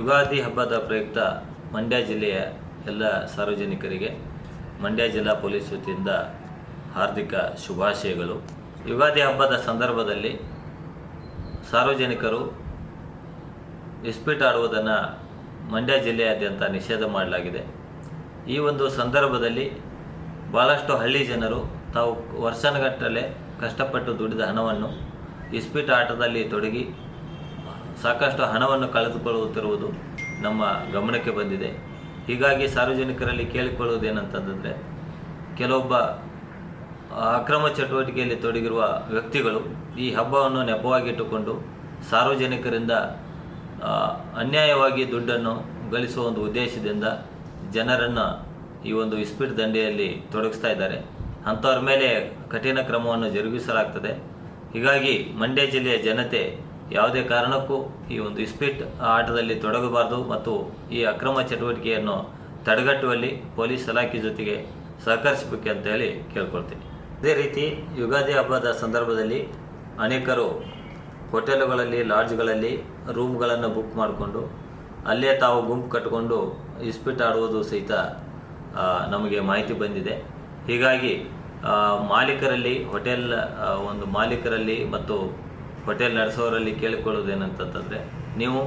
ಯುಗಾದಿ ಹಬ್ಬದ ಪ್ರಯುಕ್ತ ಮಂಡ್ಯ ಜಿಲ್ಲೆಯ ಎಲ್ಲ ಸಾರ್ವಜನಿಕರಿಗೆ ಮಂಡ್ಯ ಜಿಲ್ಲಾ ಪೊಲೀಸ್ ವತಿಯಿಂದ ಹಾರ್ದಿಕ ಶುಭಾಶಯಗಳು. ಯುಗಾದಿ ಹಬ್ಬದ ಸಂದರ್ಭದಲ್ಲಿ ಸಾರ್ವಜನಿಕರು ಇಸ್ಪೀಟ್ ಆಡುವುದನ್ನು ಮಂಡ್ಯ ಜಿಲ್ಲೆಯಾದ್ಯಂತ ನಿಷೇಧ ಮಾಡಲಾಗಿದೆ. ಈ ಒಂದು ಸಂದರ್ಭದಲ್ಲಿ ಭಾಳಷ್ಟು ಹಳ್ಳಿ ಜನರು ತಾವು ವರ್ಷಗಟ್ಟಲೆ ಕಷ್ಟಪಟ್ಟು ದುಡಿದ ಹಣವನ್ನು ಇಸ್ಪೀಟ್ ಆಟದಲ್ಲಿ ತೊಡಗಿ ಸಾಕಷ್ಟು ಹಣವನ್ನು ಕಳೆದುಕೊಳ್ಳುತ್ತಿರುವುದು ನಮ್ಮ ಗಮನಕ್ಕೆ ಬಂದಿದೆ. ಹೀಗಾಗಿ ಸಾರ್ವಜನಿಕರಲ್ಲಿ ಕೇಳಿಕೊಳ್ಳುವುದೇನಂತಂದರೆ, ಕೆಲವೊಬ್ಬ ಅಕ್ರಮ ಚಟುವಟಿಕೆಯಲ್ಲಿ ತೊಡಗಿರುವ ವ್ಯಕ್ತಿಗಳು ಈ ಹಬ್ಬವನ್ನು ನೆಪವಾಗಿಟ್ಟುಕೊಂಡು ಸಾರ್ವಜನಿಕರಿಂದ ಅನ್ಯಾಯವಾಗಿ ದುಡ್ಡನ್ನು ಗಳಿಸುವ ಒಂದು ಉದ್ದೇಶದಿಂದ ಜನರನ್ನು ಈ ಒಂದು ಇಸ್ಪೀಟ್ ದಂಧೆಯಲ್ಲಿ ತೊಡಗಿಸ್ತಾ ಇದ್ದಾರೆ. ಅಂಥವ್ರ ಮೇಲೆ ಕಠಿಣ ಕ್ರಮವನ್ನು ಜರುಗಿಸಲಾಗ್ತದೆ. ಹೀಗಾಗಿ ಮಂಡ್ಯ ಜಿಲ್ಲೆಯ ಜನತೆ ಯಾವುದೇ ಕಾರಣಕ್ಕೂ ಈ ಒಂದು ಇಸ್ಪೀಟ್ ಆಟದಲ್ಲಿ ತೊಡಗಬಾರದು ಮತ್ತು ಈ ಅಕ್ರಮ ಚಟುವಟಿಕೆಯನ್ನು ತಡೆಗಟ್ಟುವಲ್ಲಿ ಪೊಲೀಸ್ ಇಲಾಖೆ ಜೊತೆಗೆ ಸಹಕರಿಸಬೇಕಂತ ಹೇಳಿ ಕೇಳ್ಕೊಳ್ತೀನಿ. ಅದೇ ರೀತಿ ಯುಗಾದಿ ಹಬ್ಬದ ಸಂದರ್ಭದಲ್ಲಿ ಅನೇಕರು ಹೋಟೆಲುಗಳಲ್ಲಿ, ಲಾಡ್ಜ್ಗಳಲ್ಲಿ ರೂಮ್ಗಳನ್ನು ಬುಕ್ ಮಾಡಿಕೊಂಡು ಅಲ್ಲೇ ತಾವು ಗುಂಪು ಕಟ್ಟಿಕೊಂಡು ಇಸ್ಪೀಟ್ ಆಡುವುದು ಸಹಿತ ನಮಗೆ ಮಾಹಿತಿ ಬಂದಿದೆ. ಹೀಗಾಗಿ ಮಾಲೀಕರಲ್ಲಿ, ಹೋಟೆಲ್ ಒಂದು ಮಾಲೀಕರಲ್ಲಿ ಮತ್ತು ಹೋಟೆಲ್ ನಡೆಸೋರಲ್ಲಿ ಕೇಳಿಕೊಳ್ಳೋದೇನಂತಂದರೆ, ನೀವು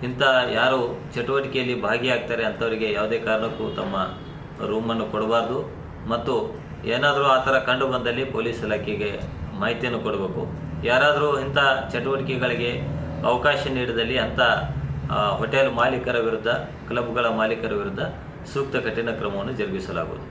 ಇಂಥ ಯಾರು ಚಟುವಟಿಕೆಯಲ್ಲಿ ಭಾಗಿಯಾಗ್ತಾರೆ ಅಂಥವರಿಗೆ ಯಾವುದೇ ಕಾರಣಕ್ಕೂ ತಮ್ಮ ರೂಮನ್ನು ಕೊಡಬಾರ್ದು ಮತ್ತು ಏನಾದರೂ ಆ ಥರ ಕಂಡು ಬಂದಲ್ಲಿ ಪೊಲೀಸ್ ಇಲಾಖೆಗೆ ಮಾಹಿತಿಯನ್ನು ಕೊಡಬೇಕು. ಯಾರಾದರೂ ಇಂಥ ಚಟುವಟಿಕೆಗಳಿಗೆ ಅವಕಾಶ ನೀಡಿದಲ್ಲಿ ಅಂಥ ಹೋಟೆಲ್ ಮಾಲೀಕರ ವಿರುದ್ಧ, ಕ್ಲಬ್ಗಳ ಮಾಲೀಕರ ವಿರುದ್ಧ ಸೂಕ್ತ ಕಠಿಣ ಕ್ರಮವನ್ನು ಜರುಗಿಸಲಾಗುವುದು.